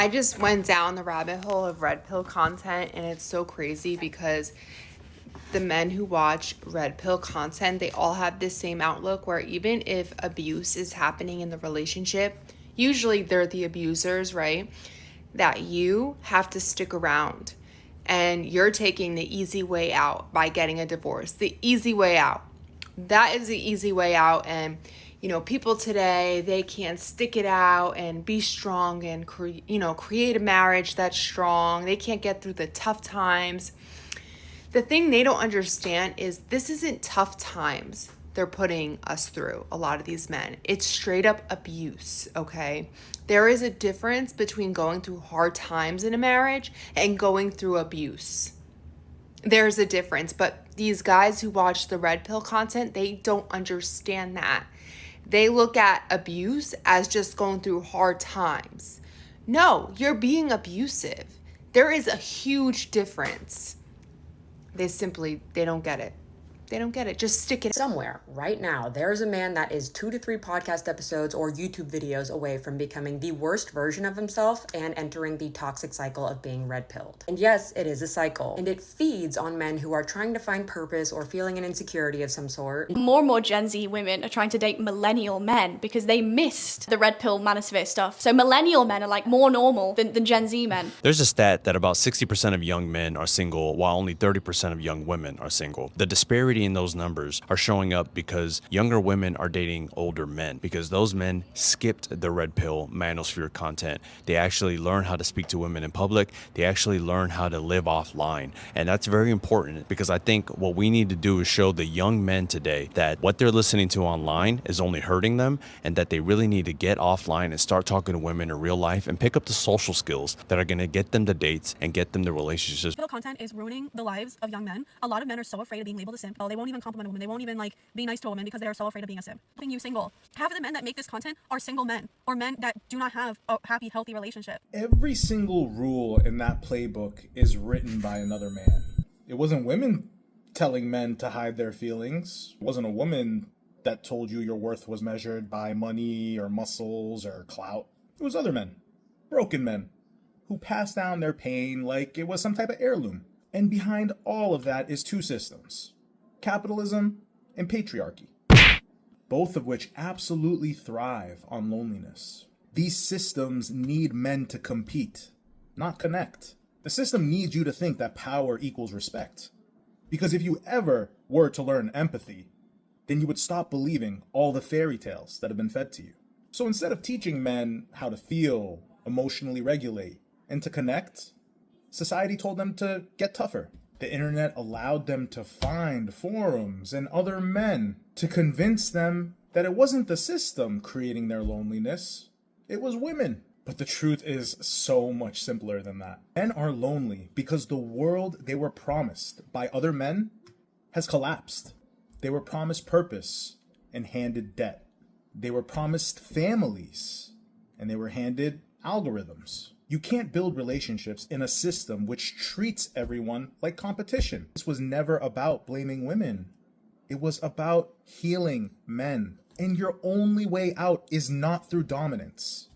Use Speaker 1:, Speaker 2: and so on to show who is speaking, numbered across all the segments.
Speaker 1: I just went down the rabbit hole of red pill content, and it's so crazy because the men who watch red pill content, they all have this same outlook where even if abuse is happening in the relationship, usually they're the abusers, right? That you have to stick around and you're taking the easy way out by getting a divorce. The easy way out. That is the easy way out. And people today, they can't stick it out and be strong and create a marriage that's strong. They can't get through the tough times. The thing they don't understand is this isn't tough times they're putting us through, a lot of these men. It's straight up abuse, okay? There is a difference between going through hard times in a marriage and going through abuse. There's a difference, but these guys who watch the red pill content, they don't understand that. They look at abuse as just going through hard times. No, you're being abusive. There is a huge difference. They don't get it. They don't get it. Just stick it.
Speaker 2: Somewhere right now, there's a man that is 2 to 3 podcast episodes or YouTube videos away from becoming the worst version of himself and entering the toxic cycle of being red-pilled. And yes, it is a cycle, and it feeds on men who are trying to find purpose or feeling an insecurity of some sort.
Speaker 3: More and more Gen Z women are trying to date millennial men because they missed the red pill manosphere stuff. So millennial men are like more normal than Gen Z men.
Speaker 4: There's a stat that about 60% of young men are single, while only 30% of young women are single. The disparity in those numbers are showing up because younger women are dating older men, because those men skipped the red pill manosphere content. They actually learn how to speak to women in public. They actually learn how to live offline. And that's very important, because I think what we need to do is show the young men today that what they're listening to online is only hurting them, and that they really need to get offline and start talking to women in real life and pick up the social skills that are going to get them to dates and get them to relationships.
Speaker 5: Pill content is ruining the lives of young men. A lot of men are so afraid of being labeled a simp. They won't even compliment a woman. They won't even be nice to a woman because they are so afraid of being a simp. Keeping you single. Half of the men that make this content are single men or men that do not have a happy, healthy relationship.
Speaker 6: Every single rule in that playbook is written by another man. It wasn't women telling men to hide their feelings. It wasn't a woman that told you your worth was measured by money or muscles or clout. It was other men, broken men, who passed down their pain like it was some type of heirloom. And behind all of that is two systems: capitalism and patriarchy, both of which absolutely thrive on loneliness. These systems need men to compete, not connect. The system needs you to think that power equals respect. Because if you ever were to learn empathy, then you would stop believing all the fairy tales that have been fed to you. So instead of teaching men how to feel, emotionally regulate, and to connect, society told them to get tougher. The internet allowed them to find forums and other men to convince them that it wasn't the system creating their loneliness, it was women. But the truth is so much simpler than that. Men are lonely because the world they were promised by other men has collapsed. They were promised purpose and handed debt. They were promised families and they were handed algorithms. You can't build relationships in a system which treats everyone like competition. This was never about blaming women. It was about healing men. And your only way out is not through dominance.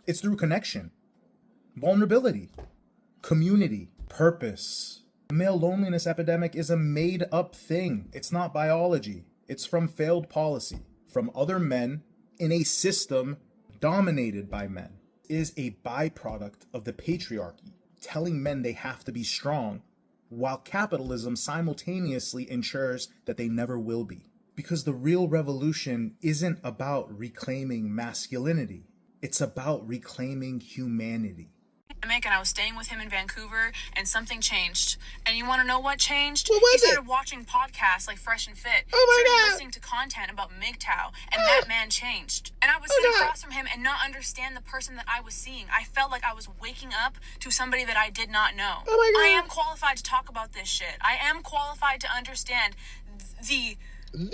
Speaker 6: It's through connection, vulnerability, community, purpose. The male loneliness epidemic is a made-up thing. It's not biology. It's from failed policy, from other men in a system dominated by men. Is a byproduct of the patriarchy, telling men they have to be strong, while capitalism simultaneously ensures that they never will be. Because the real revolution isn't about reclaiming masculinity, it's about reclaiming humanity.
Speaker 7: And I was staying with him in Vancouver, and something changed. And you want to know what changed?
Speaker 8: What was
Speaker 7: he started watching podcasts like Fresh and Fit.
Speaker 8: Oh my God.
Speaker 7: Listening to content about MGTOW, and that man changed. And I would sit across from him and not understand the person that I was seeing. I felt like I was waking up to somebody that I did not know.
Speaker 8: Oh my God.
Speaker 7: I am qualified to talk about this shit. I am qualified to understand the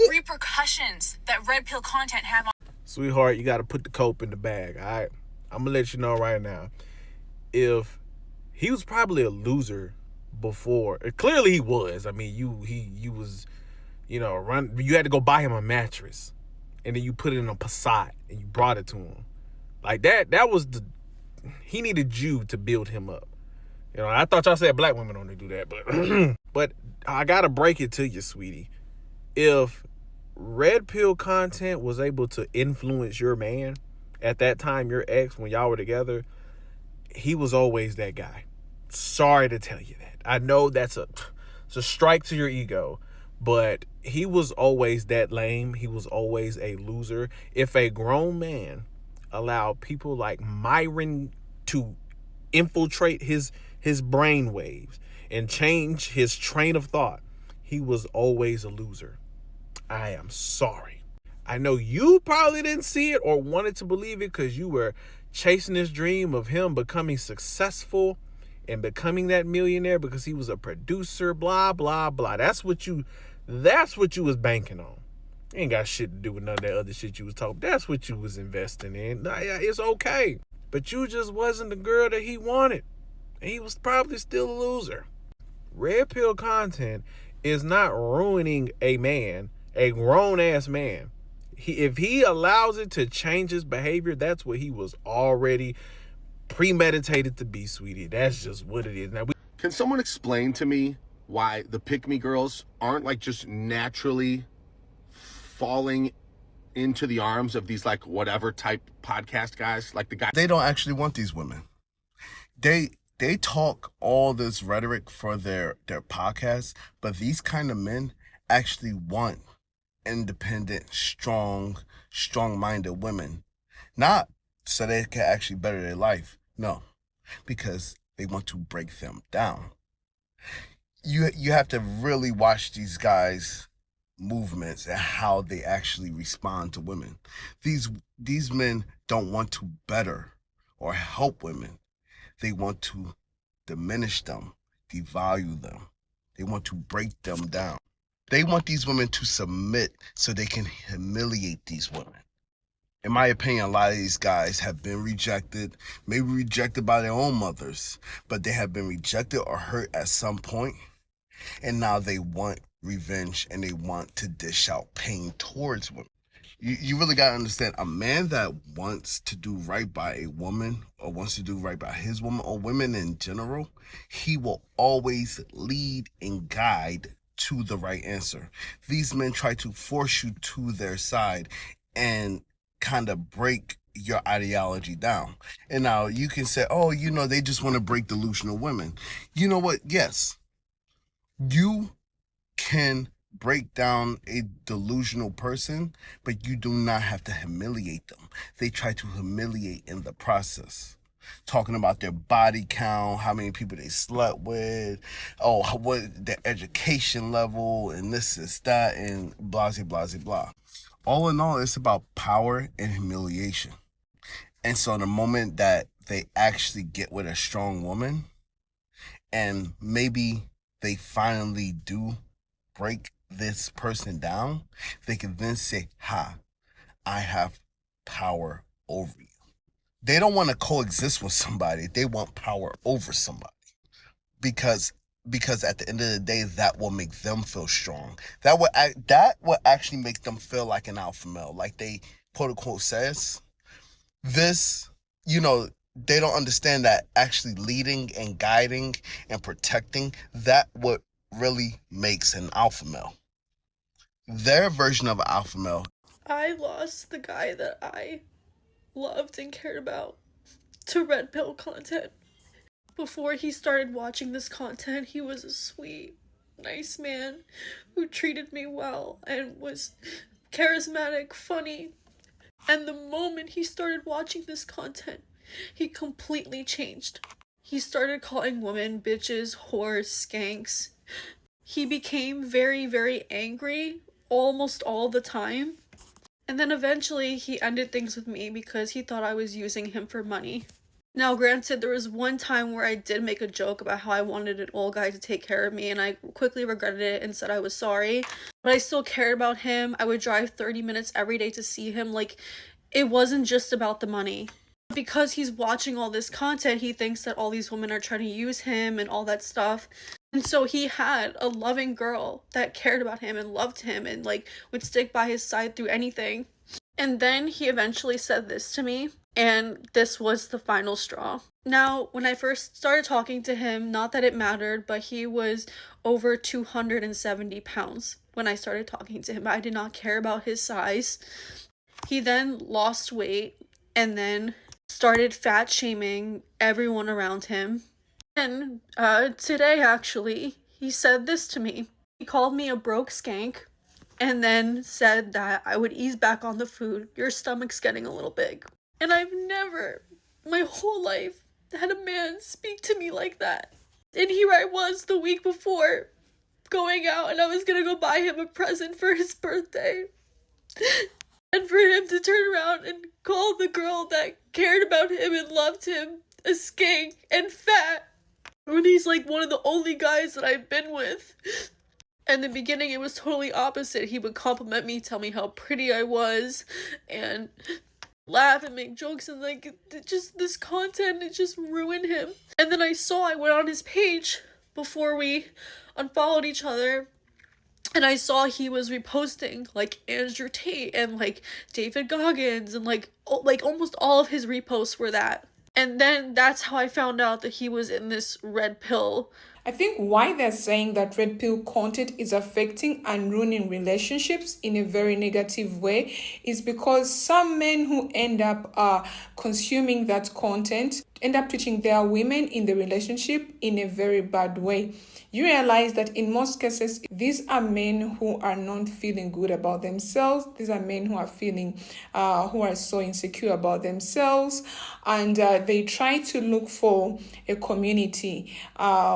Speaker 7: repercussions that red pill content have on.
Speaker 9: Sweetheart, you got to put the cope in the bag, all right? I'm going to let you know right now. If he was probably a loser before, clearly he was. I mean, you was, you had to go buy him a mattress, and then you put it in a Passat and you brought it to him. Like that was he needed you to build him up. You know, I thought y'all said black women only do that, but I gotta break it to you, sweetie. If red pill content was able to influence your man at that time, your ex, when y'all were together, he was always that guy. Sorry to tell you that. I know it's a strike to your ego, but he was always that lame. He was always a loser. If a grown man allowed people like Myron to infiltrate his brain waves and change his train of thought, he was always a loser. I am sorry. I know you probably didn't see it or wanted to believe it because you were chasing this dream of him becoming successful and becoming that millionaire because he was a producer, blah, blah, blah. That's what you was banking on. Ain't got shit to do with none of that other shit you was talking. That's what you was investing in. Nah, yeah, it's okay. But you just wasn't the girl that he wanted. And he was probably still a loser. Red pill content is not ruining a man, a grown-ass man. If he allows it to change his behavior, that's what he was already premeditated to be, sweetie. That's just what it is. Now,
Speaker 8: Can someone explain to me why the pick-me girls aren't like just naturally falling into the arms of these like whatever type podcast guys, like the guy?
Speaker 10: They don't actually want these women. They talk all this rhetoric for their podcasts, but these kind of men actually want independent, strong-minded women. Not so they can actually better their life. No, because they want to break them down. You have to really watch these guys' movements and how they actually respond to women. These men don't want to better or help women. They want to diminish them, devalue them. They want to break them down. They want these women to submit so they can humiliate these women. In my opinion, a lot of these guys have been rejected, maybe rejected by their own mothers, but they have been rejected or hurt at some point, and now they want revenge and they want to dish out pain towards women. You really got to understand, a man that wants to do right by a woman or wants to do right by his woman or women in general, he will always lead and guide to the right answer. These men try to force you to their side and kind of break your ideology down. And now you can say, oh, they just want to break delusional women. You know what? Yes, you can break down a delusional person, but you do not have to humiliate them. They try to humiliate in the process. Talking about their body count, how many people they slept with, what their education level, and this is that, and blah, blah, blah, blah. All in all, it's about power and humiliation. And so the moment that they actually get with a strong woman, and maybe they finally do break this person down, they can then say, I have power over you. They don't want to coexist with somebody. They want power over somebody. Because at the end of the day, that will make them feel strong. That will actually make them feel like an alpha male. Like they, quote unquote, says. This, they don't understand that actually leading and guiding and protecting, that what really makes an alpha male. Their version of an alpha male.
Speaker 11: I lost the guy that I loved and cared about to red pill content. Before he started watching this content, he was a sweet, nice man who treated me well and was charismatic, funny. And the moment he started watching this content, he completely changed. He started calling women bitches, whores, skanks. He became very, very angry almost all the time. And then eventually he ended things with me because he thought I was using him for money. Now, granted, there was one time where I did make a joke about how I wanted an old guy to take care of me, and I quickly regretted it and said I was sorry. But I still cared about him. I would drive 30 minutes every day to see him. Like, it wasn't just about the money. Because he's watching all this content, he thinks that all these women are trying to use him and all that stuff. And so he had a loving girl that cared about him and loved him and, like, would stick by his side through anything. And then he eventually said this to me. And this was the final straw. Now, when I first started talking to him, not that it mattered, but he was over 270 pounds when I started talking to him. I did not care about his size. He then lost weight and then started fat shaming everyone around him. And today, actually, he said this to me. He called me a broke skank and then said that I would ease back on the food. Your stomach's getting a little big. And I've never, my whole life, had a man speak to me like that. And here I was the week before, going out, and I was gonna go buy him a present for his birthday. And for him to turn around and call the girl that cared about him and loved him a skank and fat, when he's like one of the only guys that I've been with. In the beginning, it was totally opposite. He would compliment me, tell me how pretty I was, and laugh and make jokes, and like, just this content, it just ruined him. And then I went on his page before we unfollowed each other, and I saw he was reposting like Andrew Tate and like David Goggins, and like almost all of his reposts were that. And then that's how I found out that he was in this red pill.
Speaker 12: I think why they're saying that red pill content is affecting and ruining relationships in a very negative way is because some men who end up consuming that content end up treating their women in the relationship in a very bad way. You realize that in most cases, these are men who are not feeling good about themselves. These are men who are feeling, who are so insecure about themselves. And they try to look for a community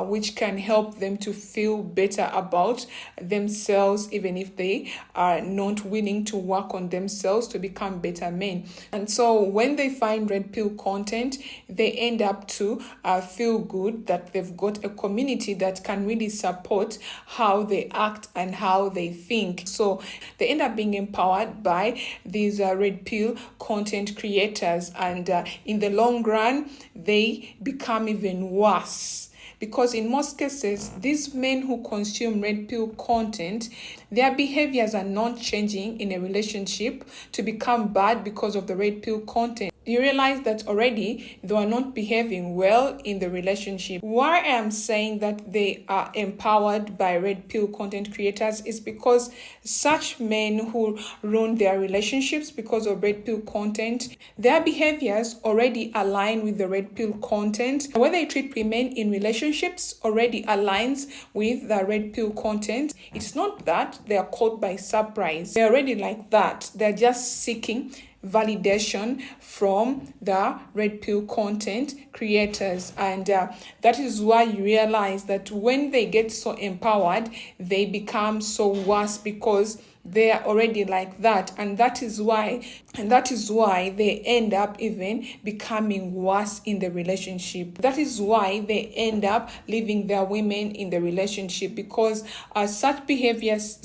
Speaker 12: which can help them to feel better about themselves, even if they are not willing to work on themselves to become better men. And so when they find red pill content, they end up to feel good that they've got a community that can really support how they act and how they think. So they end up being empowered by these red pill content creators, and in the long run, they become even worse. Because in most cases, these men who consume red pill content, their behaviors are not changing in a relationship to become bad because of the red pill content. You realize that already they are not behaving well in the relationship. Why I am saying that they are empowered by red pill content creators is because such men who ruin their relationships because of red pill content, their behaviors already align with the red pill content. The way they treat women in relationships already aligns with the red pill content. It's not that they are caught by surprise. They're already like that. They're just seeking validation from the red pill content creators, and that is why you realize that when they get so empowered, they become so worse because they are already like that, and that is why they end up even becoming worse in the relationship. That is why they end up leaving their women in the relationship, because such behaviors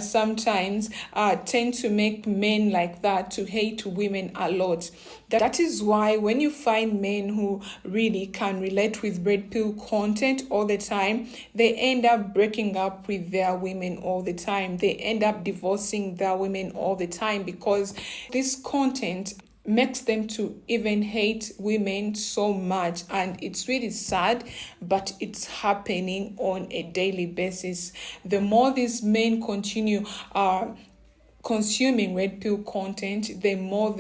Speaker 12: sometimes tend to make men like that to hate women a lot. That is why when you find men who really can relate with red pill content all the time, they end up breaking up with their women all the time. They end up divorcing their women all the time because this content makes them to even hate women so much, and it's really sad, but it's happening on a daily basis. The more these men continue consuming red pill content, the more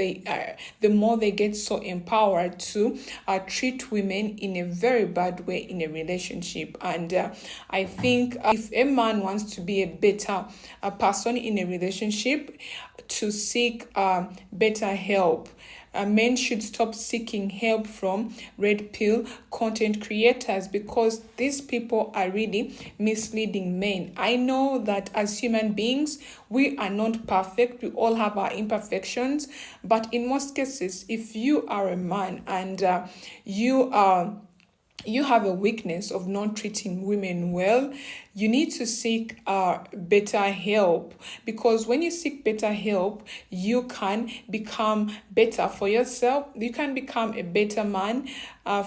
Speaker 12: they get so empowered to treat women in a very bad way in a relationship. And I think if a man wants to be a better person in a relationship, to seek better help, men should stop seeking help from red pill content creators, because these people are really misleading men. I know that as human beings, we are not perfect. We all have our imperfections. But in most cases, if you are a man and you have a weakness of not treating women well, you need to seek better help, because when you seek better help, you can become better for yourself. You can become a better man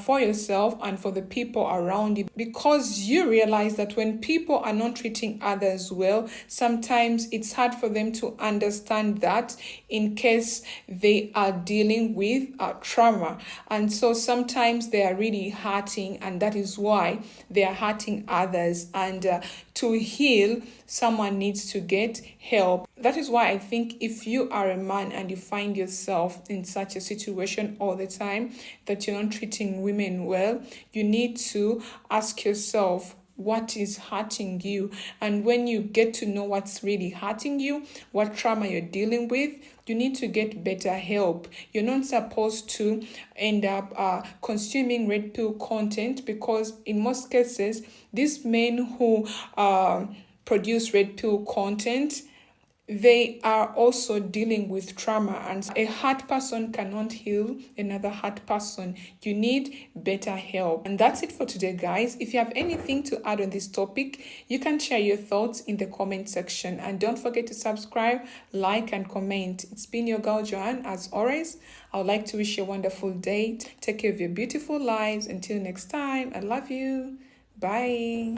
Speaker 12: for yourself and for the people around you, because you realize that when people are not treating others well, sometimes it's hard for them to understand that in case they are dealing with trauma. And so sometimes they are really hurting, and that is why they are hurting others. And to heal, someone needs to get help. That is why I think if you are a man and you find yourself in such a situation all the time, that you're not treating women well, you need to ask yourself, what is hurting you? And when you get to know what's really hurting you, what trauma you're dealing with, you need to get better help. You're not supposed to end up consuming red pill content, because in most cases, these men who produce red pill content, they are also dealing with trauma, and a hurt person cannot heal another hurt person. You need better help. And that's it for today, guys. If you have anything to add on this topic, you can share your thoughts in the comment section, and don't forget to subscribe, like, and comment. It's been your girl Joanne. As always, I would like to wish you a wonderful day. Take care of your beautiful lives. Until next time, I love you. Bye.